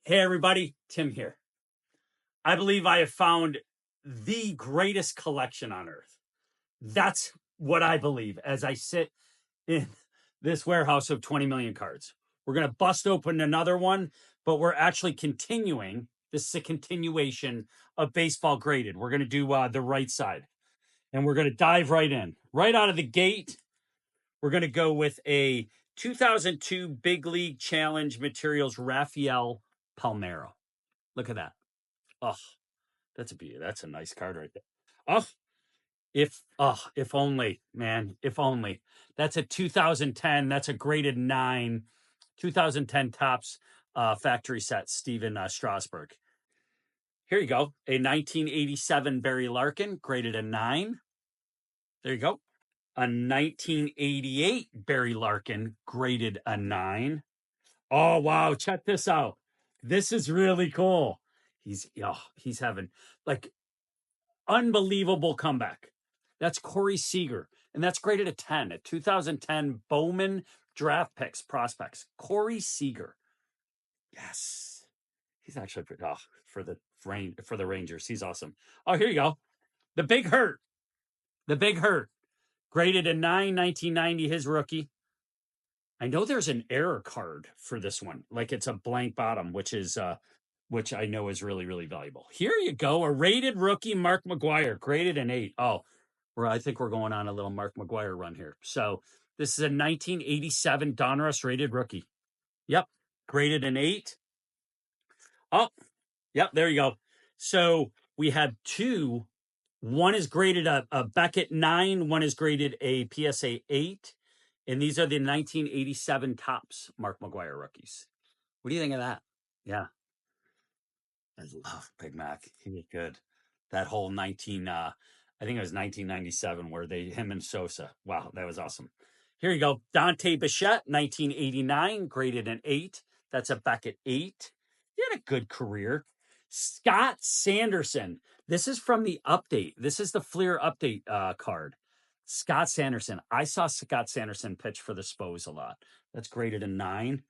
Hey everybody, Tim here. I believe I have found the greatest collection on earth. That's what I believe as I sit in this warehouse of 20 million cards. We're going to bust open another one, but we're actually continuing. This is a continuation of baseball graded. We're going to do the right side, and we're going to dive right in. Right out of the gate, we're going to go with a 2002 Big League Challenge Materials Rafael Palmeiro. Look at that. Oh, that's a beauty. That's a nice card right there. If only, man, if only. That's a 2010. That's a graded 9. 2010 Topps factory set, Steven Strasburg. Here you go. A 1987 Barry Larkin, graded a 9. There you go. A 1988 Barry Larkin, graded a 9. Oh, wow. Check this out. This is really cool. He's having like unbelievable comeback. That's Corey Seager, and that's graded a 10 at 2010 Bowman draft picks prospects. Corey Seager. Yes. He's actually for the Rangers. He's awesome. Oh, here you go. The Big Hurt. The Big Hurt. Graded a 9, 1990, his rookie. I know there's an error card for this one. Like it's a blank bottom, which I know is really, really valuable. Here you go. A rated rookie, Mark McGwire, graded an 8. Oh, I think we're going on a little Mark McGwire run here. So this is a 1987 Donruss rated rookie. Yep. Graded an 8. Oh, yep. There you go. So we have two. One is graded a Beckett 9. One is graded a PSA 8. And these are the 1987 Topps Mark McGwire rookies. What do you think of that? Yeah. I love Big Mac. He was good. That whole I think it was 1997 where him and Sosa. Wow, that was awesome. Here you go. Dante Bichette, 1989, graded an 8. That's a Beckett 8. He had a good career. Scott Sanderson. This is from the update. This is the Fleer update card. Scott Sanderson. I saw Scott Sanderson pitch for the Spos a lot. That's graded a 9.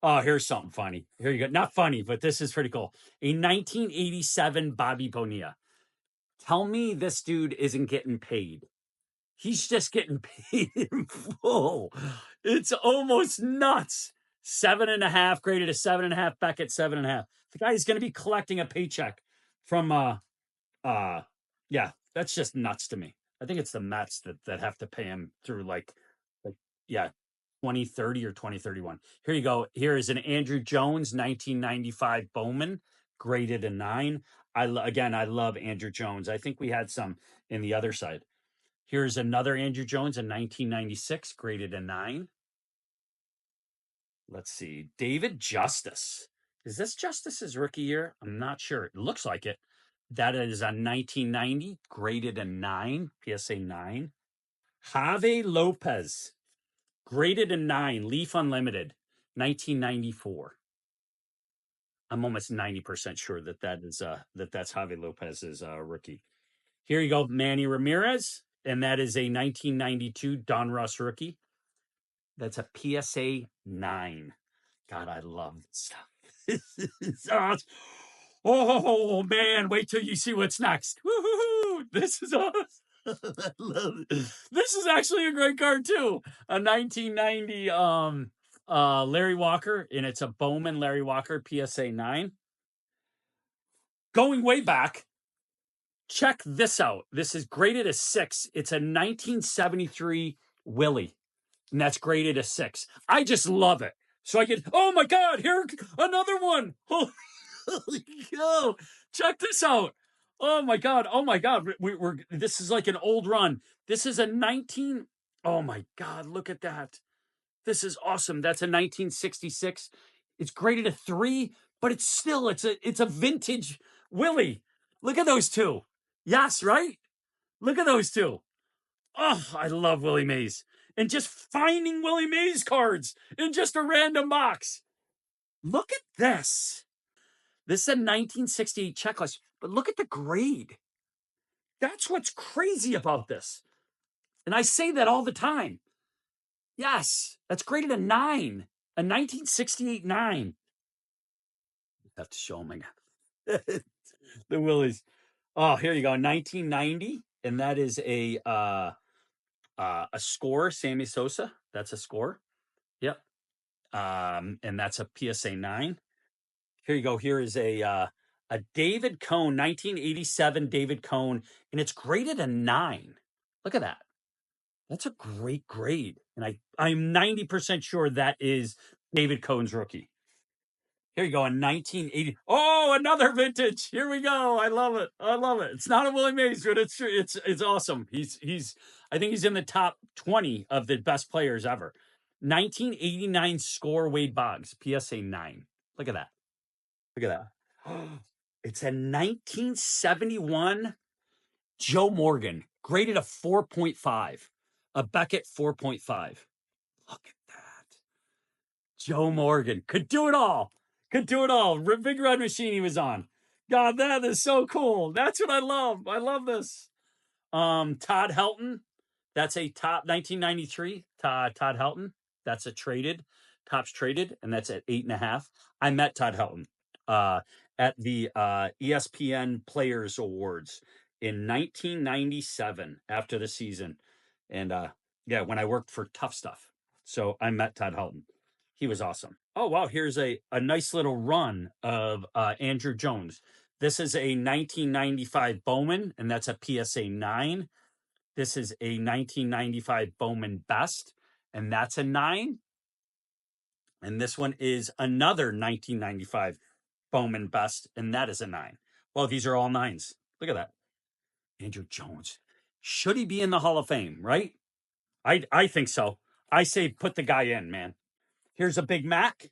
Oh, here's something funny. Here you go. Not funny, but this is pretty cool. A 1987 Bobby Bonilla. Tell me this dude isn't getting paid. He's just getting paid in full. It's almost nuts. 7.5, graded a 7.5, Beckett 7.5. The guy is going to be collecting a paycheck from yeah, that's just nuts to me. I think it's the Mets that have to pay him through like 2030 or 2031. Here you go. Here is an Andrew Jones 1995 Bowman, graded a 9. I love Andrew Jones. I think we had some in the other side. Here's another Andrew Jones in 1996, graded a 9. Let's see. David Justice. Is this Justice's rookie year? I'm not sure. It looks like it. That is a 1990, graded a 9, PSA 9. Javi Lopez, graded a 9, Leaf Unlimited, 1994. I'm almost 90% sure that's Javi Lopez's rookie. Here you go, Manny Ramirez, and that is a 1992 Donruss rookie. That's a PSA 9. God, I love this stuff. Oh man, wait till you see what's next. Woo-hoo-hoo. This is awesome. I love it. This is actually a great card too. A 1990 Larry Walker, and it's a Bowman Larry Walker PSA 9. Going way back, check this out. This is graded a 6. It's a 1973 Willie, and that's graded a 6. I just love it. So I get, oh my God, here another one. Holy go. Check this out. Oh my God. This is like an old run. This is a 19. Oh my God. Look at that. This is awesome. That's a 1966. It's graded a 3, but it's a vintage Willie. Look at those two. Yes, right? Look at those two. Oh, I love Willie Mays. And just finding Willie Mays cards in just a random box. Look at this. This is a 1968 checklist, but look at the grade. That's what's crazy about this. And I say that all the time. Yes, that's graded a 9, a 1968 9. have to show them again. The Willies. Oh, here you go. 1990, and that is a score. Sammy Sosa. That's a score. Yep. And that's a PSA 9. Here you go. Here is a David Cone, 1987 David Cone, and it's graded a 9. Look at that. That's a great grade, and I'm 90% sure that is David Cone's rookie. Here you go, in 1980. Oh, another vintage. Here we go. I love it. I love it. It's not a Willie Mays, but it's awesome. He's I think he's in the top 20 of the best players ever. 1989 score Wade Boggs, PSA 9. Look at that. Look at that. It's a 1971 Joe Morgan, graded a 4.5, a Beckett 4.5. Look at that. Joe Morgan could do it all. Could do it all. Big Red Machine he was on. God, that is so cool. That's what I love. I love this. Todd Helton. That's a top 1993. Todd Helton. That's a traded. Topps traded, and that's at 8.5. I met Todd Helton at the ESPN Players Awards in 1997 after the season. And yeah, when I worked for Tough Stuff. So I met Todd Helton. He was awesome. Oh, wow. Here's a nice little run of Andrew Jones. This is a 1995 Bowman, and that's a PSA 9. This is a 1995 Bowman Best, and that's a 9. And this one is another 1995 Bowman Best, and that is a 9. Well, these are all 9s. Look at that. Andrew Jones. Should he be in the Hall of Fame, right? I think so. I say put the guy in, man. Here's a Big Mac,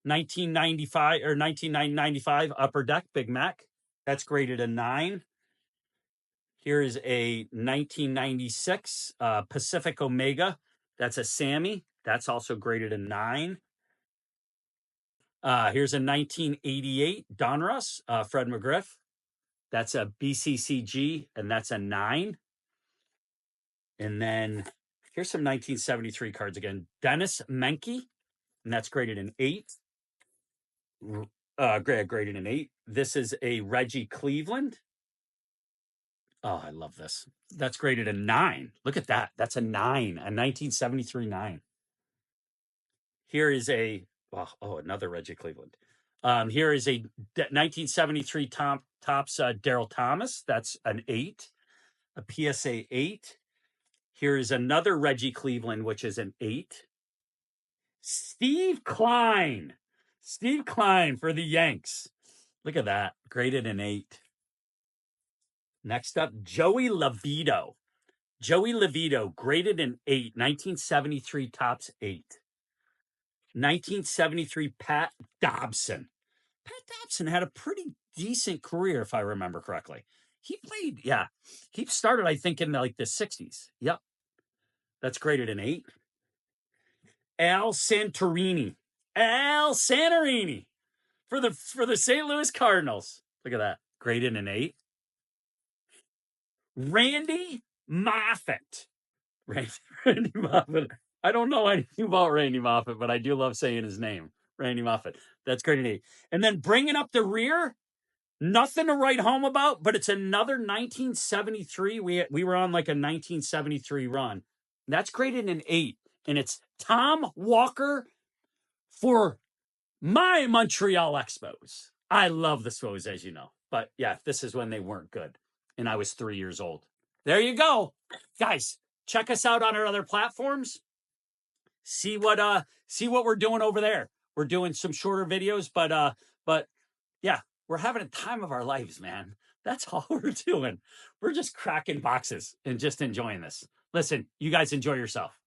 1995 or 1995 Upper Deck Big Mac. That's graded a 9. Here is a 1996 Pacific Omega. That's a Sammy. That's also graded a 9. Here's a 1988 Donruss, Fred McGriff. That's a BCCG, and that's a 9. And then here's some 1973 cards again. Dennis Menke, and that's graded an 8. Graded an 8. This is a Reggie Cleveland. Oh, I love this. That's graded a 9. Look at that. That's a 9, a 1973 9. Here is a, another Reggie Cleveland. Here is a 1973 Topps Daryl Thomas. That's an 8, a PSA 8. Here is another Reggie Cleveland, which is an 8. Steve Klein. Steve Klein for the Yanks. Look at that. Graded an 8. Next up, Joey Levito. Joey Levito, graded an 8. 1973 Topps 8. 1973 Pat Dobson. Pat Dobson had a pretty decent career, if I remember correctly. He played, he started, I think, in like the 60s. Yep. That's graded an 8. Al Santorini. Al Santorini for the St. Louis Cardinals. Look at that. Graded an 8. Randy Moffat. Randy Moffat. I don't know anything about Randy Moffat, but I do love saying his name. Randy Moffat. That's graded an 8. And then bringing up the rear, nothing to write home about, but it's another 1973. We were on like a 1973 run. That's graded an 8. And it's Tom Walker for my Montreal Expos. I love the Expos, as you know. But yeah, this is when they weren't good. And I was 3 years old. There you go. Guys, check us out on our other platforms. See what we're doing over there. We're doing some shorter videos, but yeah, we're having a time of our lives, man. That's all we're doing. We're just cracking boxes and just enjoying this. Listen, you guys enjoy yourself.